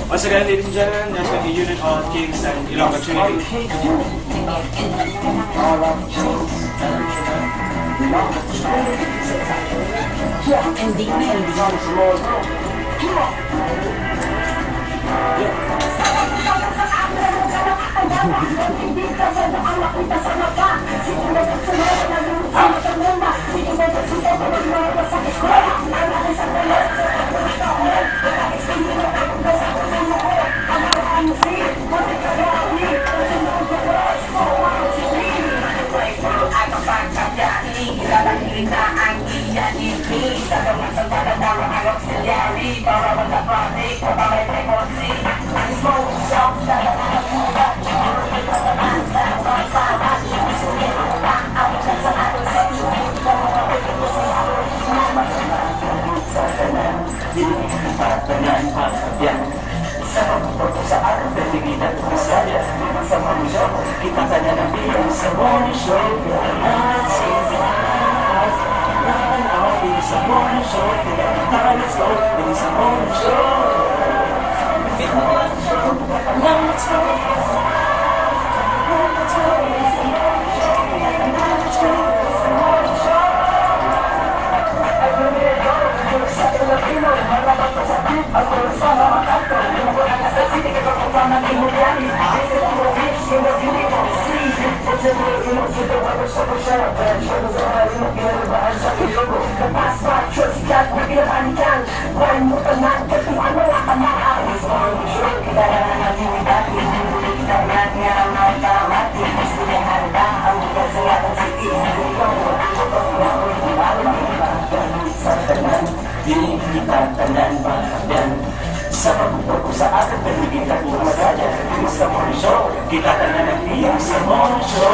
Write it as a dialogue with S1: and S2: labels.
S1: Once again, ladies and gentlemen, that's the unit of Kings and Ilocos Trinity.
S2: Kita tanya Nabi yang semua show It's a morning show, let's go. It's a morning show. It's a morning show. Now let's go. Let's go. Let's go. It's a morning show. Sa Pilipino, marapat sa sakit. Ako sa mga kanto. Yung mga kasasi, di ka kapag ng imulyani. This is the beach, in the beautiful sea. It's a little to the weather, so we're shut up. Shows are hiding up here, but I'm such a logo. Trust God, we're gonna find out. Buhay mo ka na, kasi ano na ka na. It's morning show, kita na natin yung dati. Kita na nga ang mga tamati. Gusto niya handa, ang mga sa yatang city. Hindi ko, ako ko na ako yung alam. Sa tanan, di kita tanan mahagdan. Sa pagpupok sa atin, pero hindi kita kumadala. Sa morning show, kita tanan ang biyang sa morning show.